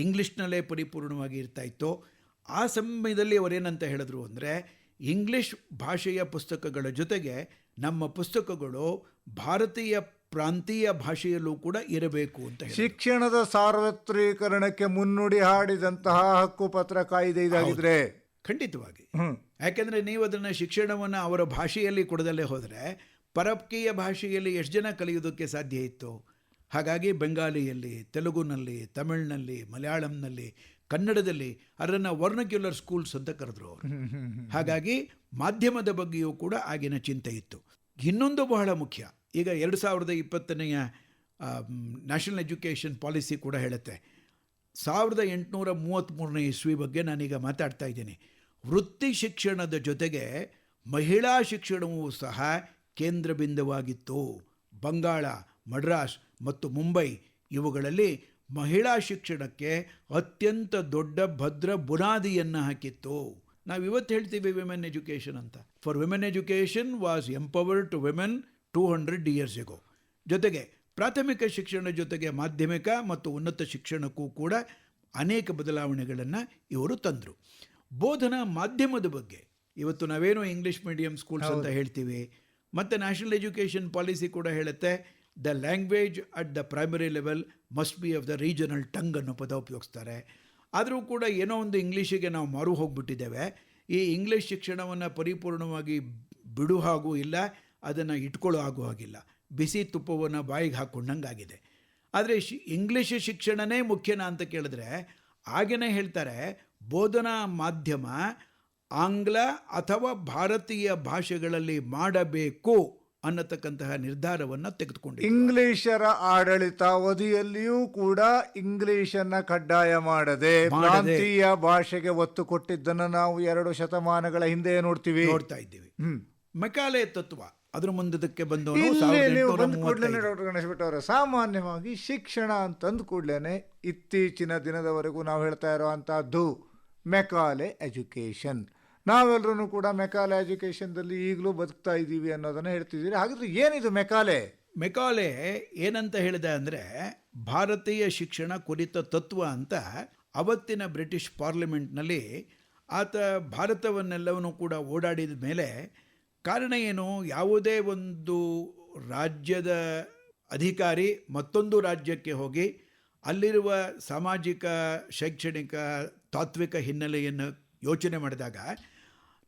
ಇಂಗ್ಲೀಷ್ನಲ್ಲೇ ಪರಿಪೂರ್ಣವಾಗಿ ಇರ್ತಾ ಇತ್ತು. ಆ ಸಮಯದಲ್ಲಿ ಅವರೇನಂತ ಹೇಳಿದ್ರು ಅಂದರೆ, ಇಂಗ್ಲೀಷ್ ಭಾಷೆಯ ಪುಸ್ತಕಗಳ ಜೊತೆಗೆ ನಮ್ಮ ಪುಸ್ತಕಗಳು ಭಾರತೀಯ ಪ್ರಾಂತೀಯ ಭಾಷೆಯಲ್ಲೂ ಕೂಡ ಇರಬೇಕು ಅಂತ ಹೇಳಿ ಶಿಕ್ಷಣದ ಸಾರ್ವತ್ರೀಕರಣಕ್ಕೆ ಮುನ್ನುಡಿ ಹಾಡಿದಂತಹ ಹಕ್ಕುಪತ್ರ ಕಾಯ್ದೆ ಇದಾಗಿದ್ರೆ ಖಂಡಿತವಾಗಿ. ಯಾಕೆಂದರೆ ನೀವು ಅದನ್ನು ಶಿಕ್ಷಣವನ್ನು ಅವರ ಭಾಷೆಯಲ್ಲಿ ಕೊಡದಲ್ಲೇ ಹೋದರೆ ಪರಕೀಯ ಭಾಷೆಯಲ್ಲಿ ಎಷ್ಟು ಜನ ಕಲಿಯೋದಕ್ಕೆ ಸಾಧ್ಯ ಇತ್ತು? ಹಾಗಾಗಿ ಬೆಂಗಾಲಿಯಲ್ಲಿ, ತೆಲುಗುನಲ್ಲಿ, ತಮಿಳಿನಲ್ಲಿ, ಮಲಯಾಳಂನಲ್ಲಿ, ಕನ್ನಡದಲ್ಲಿ ಅದನ್ನು ವರ್ನಕ್ಯುಲರ್ ಸ್ಕೂಲ್ಸ್ ಅಂತ ಕರೆದ್ರು ಅವರು. ಹಾಗಾಗಿ ಮಾಧ್ಯಮದ ಬಗ್ಗೆಯೂ ಕೂಡ ಆಗಿನ ಚಿಂತೆ ಇತ್ತು. ಇನ್ನೊಂದು ಬಹಳ ಮುಖ್ಯ, ಈಗ 2020ನೇ ನ್ಯಾಷನಲ್ ಎಜುಕೇಷನ್ ಪಾಲಿಸಿ ಕೂಡ ಹೇಳುತ್ತೆ. 1833ನೇ ಇಸ್ವಿ ಬಗ್ಗೆ ನಾನೀಗ ಮಾತಾಡ್ತಾ ಇದ್ದೀನಿ. ವೃತ್ತಿ ಶಿಕ್ಷಣದ ಜೊತೆಗೆ ಮಹಿಳಾ ಶಿಕ್ಷಣವೂ ಸಹ ಕೇಂದ್ರ ಬಿಂದುವಾಗಿತ್ತು. ಬಂಗಾಳ, ಮಡ್ರಾಸ್ ಮತ್ತು ಮುಂಬೈ ಇವುಗಳಲ್ಲಿ ಮಹಿಳಾ ಶಿಕ್ಷಣಕ್ಕೆ ಅತ್ಯಂತ ದೊಡ್ಡ ಭದ್ರ ಬುನಾದಿಯನ್ನು ಹಾಕಿತ್ತು. ನಾವಿವತ್ತು ಹೇಳ್ತೀವಿ ವಿಮೆನ್ ಎಜುಕೇಷನ್ ಅಂತ. For women education was empowered to women 200 years ago. ಜೊತೆಗೆ ಪ್ರಾಥಮಿಕ ಶಿಕ್ಷಣ ಜೊತೆಗೆ ಮಾಧ್ಯಮಿಕ ಮತ್ತು ಉನ್ನತ ಶಿಕ್ಷಣಕ್ಕೂ ಕೂಡ ಅನೇಕ ಬದಲಾವಣೆಗಳನ್ನು ಇವರು ತಂದರು. ಬೋಧನಾ ಮಾಧ್ಯಮದ ಬಗ್ಗೆ ಇವತ್ತು ನಾವೇನು ಇಂಗ್ಲೀಷ್ ಮೀಡಿಯಂ ಸ್ಕೂಲ್ಸ್ ಅಂತ ಹೇಳ್ತೀವಿ, ಮತ್ತು ನ್ಯಾಷನಲ್ ಎಜುಕೇಷನ್ ಪಾಲಿಸಿ ಕೂಡ ಹೇಳುತ್ತೆ the language at the primary level must be of the regional tongue ಅನ್ನೋ ಪದ ಉಪಯೋಗಿಸ್ತಾರೆ. ಆದರೂ ಕೂಡ ಏನೋ ಒಂದು ಇಂಗ್ಲೀಷಿಗೆ ನಾವು ಮಾರು ಹೋಗಿಬಿಟ್ಟಿದ್ದೇವೆ. ಈ ಇಂಗ್ಲೀಷ್ ಶಿಕ್ಷಣವನ್ನು ಪರಿಪೂರ್ಣವಾಗಿ ಬಿಡು ಹಾಗೂ ಇಲ್ಲ, ಅದನ್ನು ಇಟ್ಕೊಳ್ಳೋ ಆಗೋ ಹಾಗಿಲ್ಲ. ಬಿಸಿ ತುಪ್ಪವನ್ನು ಬಾಯಿಗೆ ಹಾಕ್ಕೊಂಡಂಗಾಗಿದೆ. ಆದರೆ ಇಂಗ್ಲೀಷ್ ಶಿಕ್ಷಣನೇ ಮುಖ್ಯನಾ ಅಂತ ಕೇಳಿದ್ರೆ ಆಗೇನೆ ಹೇಳ್ತಾರೆ, ಬೋಧನಾ ಮಾಧ್ಯಮ ಆಂಗ್ಲ ಅಥವಾ ಭಾರತೀಯ ಭಾಷೆಗಳಲ್ಲಿ ಮಾಡಬೇಕು ಅನ್ನತಕ್ಕಂತಹ ನಿರ್ಧಾರವನ್ನು ತೆಗೆದುಕೊಂಡಿದೆ. ಇಂಗ್ಲಿಷರ ಆಡಳಿತಾವಧಿಯಲ್ಲಿಯೂ ಕೂಡ ಇಂಗ್ಲಿಷನ್ನು ಕಡ್ಡಾಯ ಮಾಡದೆ ಪ್ರಾಂತೀಯ ಭಾಷೆಗೆ ಒತ್ತು ಕೊಟ್ಟಿದ್ದನ್ನು ನಾವು 2 ಶತಮಾನಗಳ ಹಿಂದೆ ನೋಡ್ತಾ ಇದ್ದೀವಿ. ಮೆಕಾಲೆ ತತ್ವ ಅದರ ಮುಂದಕ್ಕೆ ಬಂದು ಡಾಕ್ಟರ್ ಗಣೇಶ್ ಭಟ್ ಅವರ ಸಾಮಾನ್ಯವಾಗಿ ಶಿಕ್ಷಣ ಅಂತಂದು ಕೂಡಲೇ ಇತ್ತೀಚಿನ ದಿನದವರೆಗೂ ನಾವು ಹೇಳ್ತಾ ಇರುವಂತಹದ್ದು ಮೆಕಾಲೆ ಎಜುಕೇಷನ್. ನಾವೆಲ್ಲರೂ ಕೂಡ ಮೆಕಾಲೆ ಎಜುಕೇಷನ್ದಲ್ಲಿ ಈಗಲೂ ಬದುಕ್ತಾ ಇದ್ದೀವಿ ಅನ್ನೋದನ್ನು ಹೇಳ್ತಿದ್ದೀರಿ. ಹಾಗಿದ್ರೆ ಏನಿದು ಮೆಕಾಲೆ? ಮೆಕಾಲೆ ಏನಂತ ಹೇಳಿದೆ ಅಂದರೆ, ಭಾರತೀಯ ಶಿಕ್ಷಣ ಕುರಿತ ತತ್ವ ಅಂತ ಅವತ್ತಿನ ಬ್ರಿಟಿಷ್ ಪಾರ್ಲಿಮೆಂಟ್ನಲ್ಲಿ ಆತ ಭಾರತವನ್ನೆಲ್ಲವನ್ನೂ ಕೂಡ ಓಡಾಡಿದ ಮೇಲೆ ಕಾರಣ ಏನು, ಯಾವುದೇ ಒಂದು ರಾಜ್ಯದ ಅಧಿಕಾರಿ ಮತ್ತೊಂದು ರಾಜ್ಯಕ್ಕೆ ಹೋಗಿ ಅಲ್ಲಿರುವ ಸಾಮಾಜಿಕ, ಶೈಕ್ಷಣಿಕ, ತಾತ್ವಿಕ ಹಿನ್ನೆಲೆಯನ್ನು ಯೋಚನೆ ಮಾಡಿದಾಗ,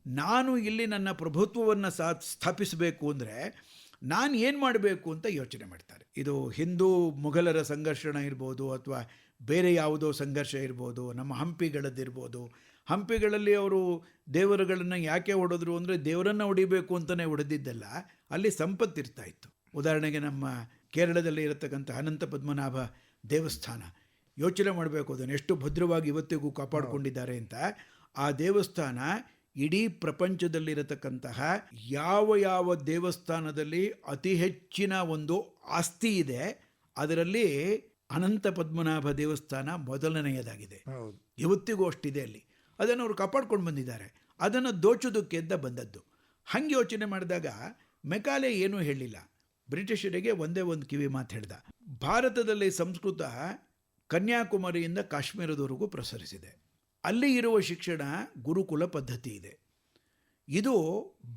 ನಾನು ಇಲ್ಲಿ ನನ್ನ ಪ್ರಭುತ್ವವನ್ನು ಸ್ಥಾಪಿಸಬೇಕು ಅಂದರೆ ನಾನು ಏನು ಮಾಡಬೇಕು ಅಂತ ಯೋಚನೆ ಮಾಡ್ತಾರೆ. ಇದು ಹಿಂದೂ ಮುಘಲರ ಸಂಘರ್ಷಣ ಇರ್ಬೋದು, ಅಥವಾ ಬೇರೆ ಯಾವುದೋ ಸಂಘರ್ಷ ಇರ್ಬೋದು, ನಮ್ಮ ಹಂಪಿಗಳದ್ದಿರ್ಬೋದು. ಹಂಪಿಗಳಲ್ಲಿ ಅವರು ದೇವರುಗಳನ್ನು ಯಾಕೆ ಹೊಡೆದ್ರು ಅಂದರೆ ದೇವರನ್ನು ಹೊಡಿಬೇಕು ಅಂತಲೇ ಹೊಡೆದಿದ್ದಲ್ಲ, ಅಲ್ಲಿ ಸಂಪತ್ತಿರ್ತಾ ಇತ್ತು. ಉದಾಹರಣೆಗೆ ನಮ್ಮ ಕೇರಳದಲ್ಲಿ ಇರತಕ್ಕಂಥ ಅನಂತ ಪದ್ಮನಾಭ ದೇವಸ್ಥಾನ, ಯೋಚನೆ ಮಾಡಬೇಕು ಅದನ್ನು ಎಷ್ಟು ಭದ್ರವಾಗಿ ಇವತ್ತಿಗೂ ಕಾಪಾಡಿಕೊಂಡಿದ್ದಾರೆ ಅಂತ. ಆ ದೇವಸ್ಥಾನ ಇಡೀ ಪ್ರಪಂಚದಲ್ಲಿರತಕ್ಕಂತಹ ಯಾವ ಯಾವ ದೇವಸ್ಥಾನದಲ್ಲಿ ಅತಿ ಹೆಚ್ಚಿನ ಒಂದು ಆಸ್ತಿ ಇದೆ ಅದರಲ್ಲಿ ಅನಂತ ಪದ್ಮನಾಭ ದೇವಸ್ಥಾನ ಮೊದಲನೆಯದಾಗಿದೆ. ಹೌದು. ಇವತ್ತಿಗೂ ಅಷ್ಟಿದೆ ಅಲ್ಲಿ. ಅದನ್ನು ಅವರು ಕಾಪಾಡ್ಕೊಂಡು ಬಂದಿದ್ದಾರೆ. ಅದನ್ನು ದೋಚೋದಕ್ಕೆ ಅಂತ ಬಂದದ್ದು. ಹಂಗೆ ಯೋಚನೆ ಮಾಡಿದಾಗ ಮೆಕಾಲೆ ಏನೂ ಹೇಳಿಲ್ಲ. ಬ್ರಿಟಿಷರಿಗೆ ಒಂದೇ ಒಂದು ಕಿವಿ ಮಾತು ಹೇಳ್ದ. ಭಾರತದಲ್ಲಿ ಸಂಸ್ಕೃತ ಕನ್ಯಾಕುಮಾರಿಯಿಂದ ಕಾಶ್ಮೀರದವರೆಗೂ ಪ್ರಸರಿಸಿದೆ. ಅಲ್ಲಿ ಇರುವ ಶಿಕ್ಷಣ ಗುರುಕುಲ ಪದ್ಧತಿ ಇದೆ. ಇದು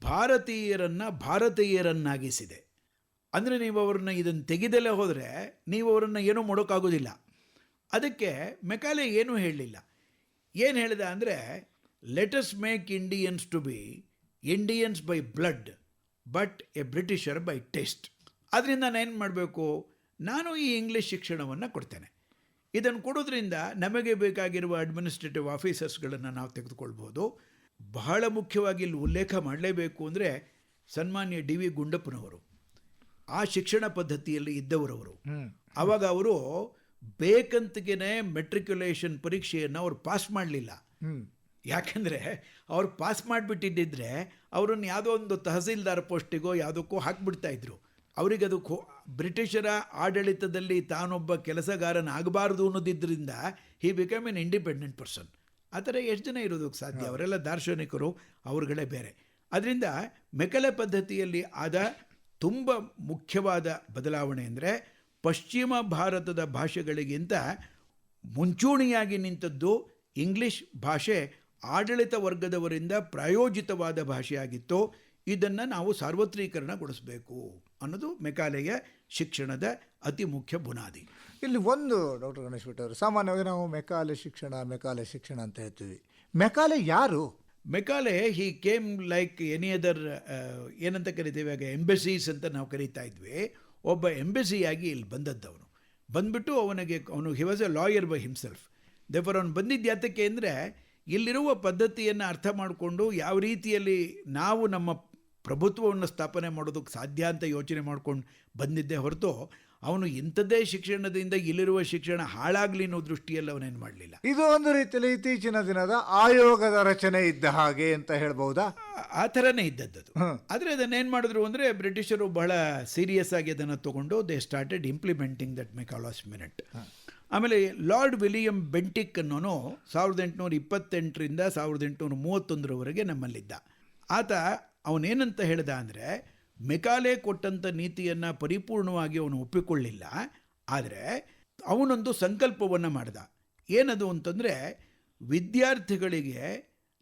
ಭಾರತೀಯರನ್ನಾಗಿಸಿದೆ. ಅಂದರೆ ನೀವು ಅವ್ರನ್ನ ಇದನ್ನು ತೆಗೆದಲ್ಲೇ ಹೋದರೆ ನೀವು ಅವರನ್ನು ಏನೂ ಮಾಡೋಕ್ಕಾಗೋದಿಲ್ಲ. ಅದಕ್ಕೆ ಮೆಕಾಲೆ ಏನೂ ಹೇಳಲಿಲ್ಲ. ಏನು ಹೇಳಿದ ಅಂದರೆ, let us make Indians to be Indians by blood but a Britisher by taste. ಅದರಿಂದ ನಾನು ಏನು ಮಾಡಬೇಕು, ನಾನು ಈ ಇಂಗ್ಲೀಷ್ ಶಿಕ್ಷಣವನ್ನು ಕೊಡ್ತೇನೆ. ಇದನ್ನು ಕೊಡೋದ್ರಿಂದ ನಮಗೆ ಬೇಕಾಗಿರುವ ಅಡ್ಮಿನಿಸ್ಟ್ರೇಟಿವ್ ಆಫೀಸರ್ಸ್ಗಳನ್ನು ನಾವು ತೆಗೆದುಕೊಳ್ಬೋದು. ಬಹಳ ಮುಖ್ಯವಾಗಿ ಇಲ್ಲಿ ಉಲ್ಲೇಖ ಮಾಡಲೇಬೇಕು ಅಂದರೆ ಸನ್ಮಾನ್ಯ ಡಿ ವಿ ಗುಂಡಪ್ಪನವರು ಆ ಶಿಕ್ಷಣ ಪದ್ಧತಿಯಲ್ಲಿ ಇದ್ದವರವರು. ಆವಾಗ ಅವರು ಬೇಕಂತಗೇ ಮೆಟ್ರಿಕ್ಯುಲೇಷನ್ ಪರೀಕ್ಷೆಯನ್ನು ಅವರು ಪಾಸ್ ಮಾಡಲಿಲ್ಲ. ಯಾಕೆಂದರೆ ಅವ್ರು ಪಾಸ್ ಮಾಡಿಬಿಟ್ಟಿದ್ದರೆ ಅವರನ್ನು ಯಾವುದೋ ಒಂದು ತಹಸೀಲ್ದಾರ್ ಪೋಸ್ಟಿಗೋ ಯಾವುದಕ್ಕೋ ಹಾಕಿಬಿಡ್ತಾಯಿದ್ರು. ಅವರಿಗೆ ಅದು ಬ್ರಿಟಿಷರ ಆಡಳಿತದಲ್ಲಿ ತಾನೊಬ್ಬ ಕೆಲಸಗಾರನಾಗಬಾರ್ದು ಅನ್ನೋದಿದ್ದರಿಂದ he become an independent person. ಆ ಥರ ಎಷ್ಟು ಜನ ಇರೋದಕ್ಕೆ ಸಾಧ್ಯ? ಅವರೆಲ್ಲ ದಾರ್ಶನಿಕರು, ಅವ್ರುಗಳೇ ಬೇರೆ. ಅದರಿಂದ ಮೆಕಲೆ ಪದ್ಧತಿಯಲ್ಲಿ ಆದ ತುಂಬ ಮುಖ್ಯವಾದ ಬದಲಾವಣೆ ಅಂದರೆ ಪಶ್ಚಿಮ ಭಾರತದ ಭಾಷೆಗಳಿಗಿಂತ ಮುಂಚೂಣಿಯಾಗಿ ನಿಂತದ್ದು ಇಂಗ್ಲಿಷ್ ಭಾಷೆ ಆಡಳಿತ ವರ್ಗದವರಿಂದ ಪ್ರಾಯೋಜಿತವಾದ ಭಾಷೆಯಾಗಿತ್ತು. ಇದನ್ನು ನಾವು ಸಾರ್ವತ್ರೀಕರಣಗೊಳಿಸಬೇಕು ಅನ್ನೋದು ಮೆಕಾಲೆಯ ಶಿಕ್ಷಣದ ಅತಿ ಮುಖ್ಯ ಬುನಾದಿ. ಇಲ್ಲಿ ಒಂದು ಡಾಕ್ಟರ್ ಗಣೇಶ್ ಭಟ್ ಅವರು, ಸಾಮಾನ್ಯವಾಗಿ ನಾವು ಮೆಕಾಲೆ ಶಿಕ್ಷಣ ಅಂತ ಹೇಳ್ತೀವಿ. ಮೆಕಾಲೆ ಯಾರು? Macaulay he came like any other, ಏನಂತ ಕರಿತೀವಿ ಆಗ ಎಂಬೆಸೀಸ್ ಅಂತ ನಾವು ಕರೀತಾ ಇದ್ವಿ. ಒಬ್ಬ ಎಂಬೆಸಿಯಾಗಿ ಇಲ್ಲಿ ಬಂದದ್ದವನು. ಬಂದ್ಬಿಟ್ಟು ಅವನು he was a lawyer by himself. Therefore ಅವನು ಬಂದಿದ್ದು ಯಾತಕ್ಕೆ ಅಂದರೆ ಇಲ್ಲಿರುವ ಪದ್ಧತಿಯನ್ನು ಅರ್ಥ ಮಾಡಿಕೊಂಡು ಯಾವ ರೀತಿಯಲ್ಲಿ ನಾವು ನಮ್ಮ ಪ್ರಭುತ್ವವನ್ನು ಸ್ಥಾಪನೆ ಮಾಡೋದಕ್ಕೆ ಸಾಧ್ಯ ಅಂತ ಯೋಚನೆ ಮಾಡ್ಕೊಂಡು ಬಂದಿದ್ದೇ ಹೊರತು ಅವನು ಇಂಥದ್ದೇ ಶಿಕ್ಷಣದಿಂದ ಇಲ್ಲಿರುವ ಶಿಕ್ಷಣ ಹಾಳಾಗಲಿ ಅನ್ನೋ ದೃಷ್ಟಿಯಲ್ಲಿ ಅವನೇನು ಮಾಡಲಿಲ್ಲ. ಇದು ಒಂದು ರೀತಿಯಲ್ಲಿ ಇತ್ತೀಚಿನ ದಿನದ ಆಯೋಗದ ರಚನೆ ಇದ್ದ ಹಾಗೆ ಅಂತ ಹೇಳ್ಬಹುದಾ? ಆ ಥರನೇ ಇದ್ದದ್ದು. ಆದರೆ ಅದನ್ನೇನು ಮಾಡಿದ್ರು ಅಂದರೆ ಬ್ರಿಟಿಷರು ಬಹಳ ಸೀರಿಯಸ್ ಆಗಿ ಅದನ್ನು ತೊಗೊಂಡು they started implementing that Macaulay's minute. ಆಮೇಲೆ ಲಾರ್ಡ್ ವಿಲಿಯಂ ಬೆಂಟಿಕ್ ಅನ್ನೋನು 1828ರಿಂದ 1831ರವರೆಗೆ ನಮ್ಮಲ್ಲಿದ್ದ. ಆತ ಅವನೇನಂತ ಹೇಳ್ದ ಅಂದರೆ, ಮೆಕಾಲೆ ಕೊಟ್ಟಂಥ ನೀತಿಯನ್ನು ಪರಿಪೂರ್ಣವಾಗಿ ಅವನು ಒಪ್ಪಿಕೊಳ್ಳಿಲ್ಲ. ಆದರೆ ಅವನೊಂದು ಸಂಕಲ್ಪವನ್ನು ಮಾಡ್ದ. ಏನದು ಅಂತಂದರೆ, ವಿದ್ಯಾರ್ಥಿಗಳಿಗೆ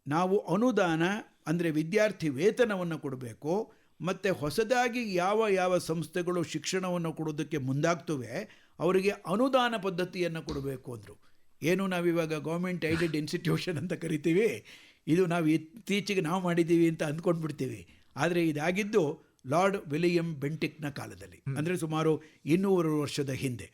ನಾವು ಅನುದಾನ ಅಂದರೆ ವಿದ್ಯಾರ್ಥಿ ವೇತನವನ್ನು ಕೊಡಬೇಕು, ಮತ್ತು ಹೊಸದಾಗಿ ಯಾವ ಯಾವ ಸಂಸ್ಥೆಗಳು ಶಿಕ್ಷಣವನ್ನು ಕೊಡೋದಕ್ಕೆ ಮುಂದಾಗ್ತವೆ ಅವರಿಗೆ ಅನುದಾನ ಪದ್ಧತಿಯನ್ನು ಕೊಡಬೇಕು ಅಂದರು. ಏನು ನಾವಿವಾಗ ಗೌರ್ಮೆಂಟ್ ಏಡೆಡ್ ಇನ್ಸ್ಟಿಟ್ಯೂಷನ್ ಅಂತ ಕರಿತೀವಿ, ಇದು ನಾವು ಇತ್ತೀಚೆಗೆ ನಾವು ಮಾಡಿದ್ದೀವಿ ಅಂತ ಅಂದ್ಕೊಂಡ್ಬಿಡ್ತೀವಿ. ಆದರೆ ಇದಾಗಿದ್ದು ಲಾರ್ಡ್ ವಿಲಿಯಂ ಬೆಂಟಿಕ್ನ ಕಾಲದಲ್ಲಿ, ಅಂದರೆ ಸುಮಾರು 200 ವರ್ಷದ ಹಿಂದೆ.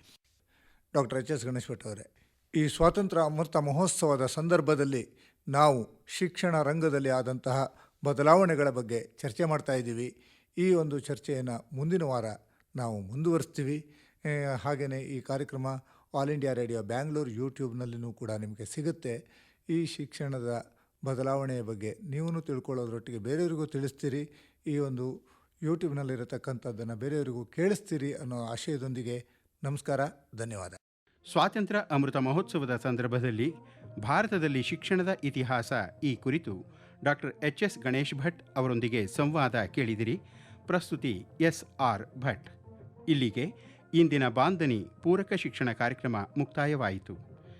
Doctor H S Ganesh Bhat ಅವರೇ, ಈ ಸ್ವಾತಂತ್ರ್ಯ ಅಮೃತ ಮಹೋತ್ಸವದ ಸಂದರ್ಭದಲ್ಲಿ ನಾವು ಶಿಕ್ಷಣ ರಂಗದಲ್ಲಿ ಆದಂತಹ ಬದಲಾವಣೆಗಳ ಬಗ್ಗೆ ಚರ್ಚೆ ಮಾಡ್ತಾ ಇದ್ದೀವಿ. ಈ ಒಂದು ಚರ್ಚೆಯನ್ನು ಮುಂದಿನ ವಾರ ನಾವು ಮುಂದುವರಿಸ್ತೀವಿ. ಹಾಗೆಯೇ ಈ ಕಾರ್ಯಕ್ರಮ ಆಲ್ ಇಂಡಿಯಾ ರೇಡಿಯೋ ಬ್ಯಾಂಗ್ಳೂರು ಯೂಟ್ಯೂಬ್ನಲ್ಲಿಯೂ ಕೂಡ ನಿಮಗೆ ಸಿಗುತ್ತೆ. ಈ ಶಿಕ್ಷಣದ ಬದಲಾವಣೆಯ ಬಗ್ಗೆ ನೀವು ತಿಳ್ಕೊಳ್ಳೋದ್ರೊಟ್ಟಿಗೆ ಬೇರೆಯವರಿಗೂ ತಿಳಿಸ್ತೀರಿ, ಈ ಒಂದು ಯೂಟ್ಯೂಬ್ನಲ್ಲಿರತಕ್ಕಂಥದ್ದನ್ನು ಬೇರೆಯವರಿಗೂ ಕೇಳಿಸ್ತೀರಿ ಅನ್ನೋ ಆಶಯದೊಂದಿಗೆ ನಮಸ್ಕಾರ, ಧನ್ಯವಾದ. ಸ್ವಾತಂತ್ರ್ಯ ಅಮೃತ ಮಹೋತ್ಸವದ ಸಂದರ್ಭದಲ್ಲಿ ಭಾರತದಲ್ಲಿ ಶಿಕ್ಷಣದ ಇತಿಹಾಸ ಈ ಕುರಿತು doctor H S Ganesh Bhat ಅವರೊಂದಿಗೆ ಸಂವಾದ ಕೇಳಿದಿರಿ. ಪ್ರಸ್ತುತಿ SR ಭಟ್. ಇಲ್ಲಿಗೆ ಇಂದಿನ ಬಾಂಧನಿ ಪೂರಕ ಶಿಕ್ಷಣ ಕಾರ್ಯಕ್ರಮ ಮುಕ್ತಾಯವಾಯಿತು.